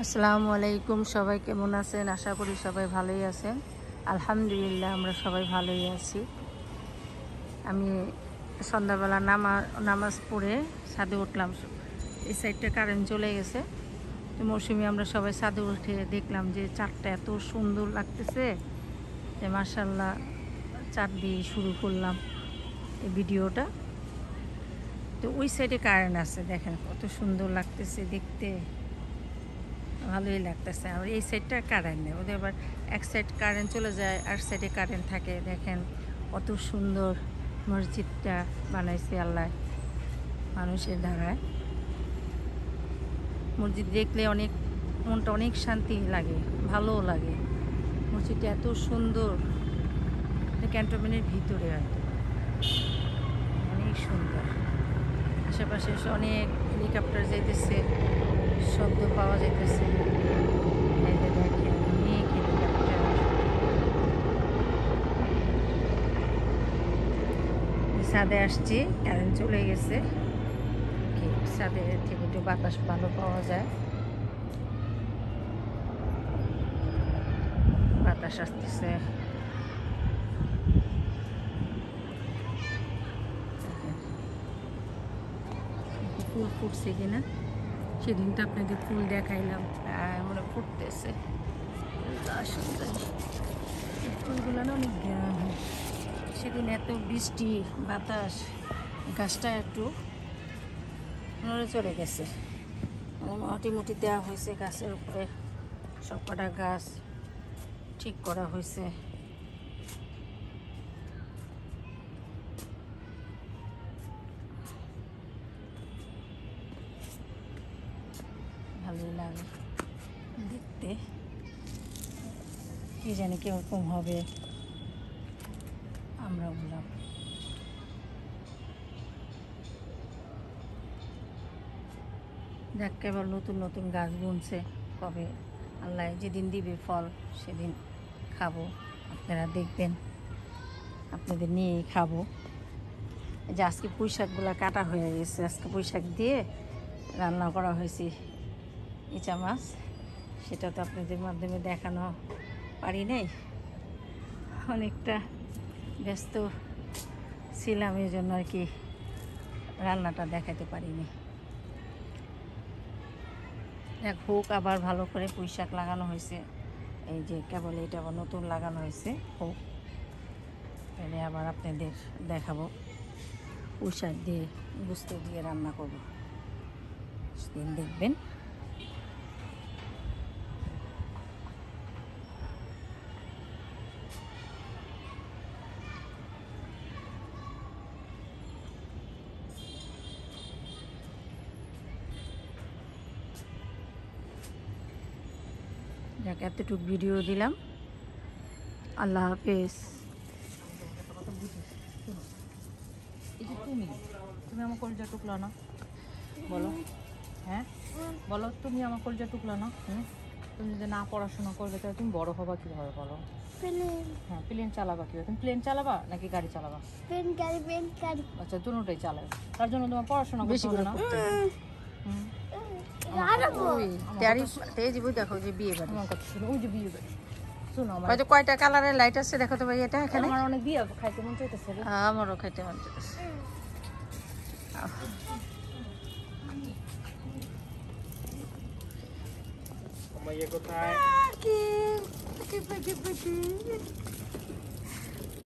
আসসালামু আলাইকুম। সবাই কেমন আছেন? আশা করি সবাই ভালোই আছেন। আলহামদুলিল্লাহ আমরা সবাই ভালোই আছি। আমি সন্ধ্যাবেলা নামাজ পড়ে ছাদে উঠলাম। এই সাইডটা কারেন্ট চলে গেছে, তো মৌসুমি আমরা সবাই ছাদে উঠে দেখলাম যে চাঁদটা এত সুন্দর লাগতেছে যে মাশাআল্লাহ চাঁদ দিয়ে শুরু করলাম এই ভিডিওটা। তো ওই সাইডে কারেন্ট আছে, দেখেন কত সুন্দর লাগতেছে দেখতে, ভালোই লাগতেছে। আর এই সাইডটা কারেন্ট নেই, ওদের আবার এক সাইড কারেন্ট চলে যায় আর সাইডে কারেন্ট থাকে। দেখেন কত সুন্দর মসজিদটা বানাইছে আল্লাহ মানুষের দ্বারায়। মসজিদ দেখলে অনেক মনটা অনেক শান্তি লাগে, ভালোও লাগে। মসজিদটা এত সুন্দর, ক্যান্টনমেন্টের ভিতরে হয়তো অনেক সুন্দর। আশেপাশে অনেক হেলিকপ্টার যাইতেছে, শব্দ পাওয়া যাইতেছে। এই যে দেখেন অনেক হেলিকপ্টার। ছাদে আসছি, কারেন্ট চলে গেছে। ছাদে থেকে একটু বাতাস ভালো পাওয়া যায়, বাতাস আসতেছে। ফুল ফুটছে কিনা সেদিন তো আপনাদের ফুল দেখাইলাম, মনে ফুটতেছে। ফুলগুলো না অনেক গ্রাম, সেদিন এত বৃষ্টি বাতাস, গাছটা একটু নড়ে চড়ে গেছে। মাটি মুটি দেওয়া হয়েছে গাছের উপরে, সব কটা গাছ ঠিক করা হয়েছে। ভালোই লাগে দেখতে, কি জানি কিরকম হবে আমরা বললাম। দেখ কেবল নতুন নতুন গাছ বুনছে, কবে আল্লাহ যেদিন দিবে ফল সেদিন খাবো, আপনারা দেখবেন, আপনাদের নিয়েই খাবো। যে আজকে পুঁই শাকগুলো কাটা হয়ে গেছে, আজকে পুঁই শাক দিয়ে রান্না করা হয়েছে ইচা মাছ, সেটা তো আপনাদের মাধ্যমে দেখানো পারি নাই, অনেকটা ব্যস্ত ছিলাম এই জন্য আর কি রান্নাটা দেখাতে পারিনি। এক হোক, আবার ভালো করে পুঁই শাক লাগানো হয়েছে, এই যে কেবল এটা আবার নতুন লাগানো হয়েছে, হোক তাহলে আবার আপনাদের দেখাবো। পুঁই শাক দিয়ে গুস্ত দিয়ে রান্না করবো, সেদিন দেখবেন। যাক এতটুকু ভিডিও দিলাম, আল্লাহ হাফেজ। তুমি আমার কলজা টুকলো না, বলো হ্যাঁ বলো, তুমি আমার কলজা টুকলো না। তুমি যদি না পড়াশোনা করবে তাহলে তুমি বড় হবা কিভাবে বলো? হ্যাঁ, প্লেন চালাবা কিভাবে? তুমি প্লেন চালাবা নাকি গাড়ি চালাবা? গাড়ি। আচ্ছা, দুটোটাই চালাবে, তার জন্য তোমার পড়াশোনা করতে হবে না। দেখো যে বিয়ে বাড়ি, আমার কথা শুনো, ওই যে বিয়ে বাড়ি শোনো, আমার কয়টা কালারের লাইট আছে দেখো তো ভাই। এটা এখানে আমার অনেক বিয়ে খাইতে মন চাইতেছে, আমারও খাইতে মন চাইতেছে। Como llegó tarde. Aquí,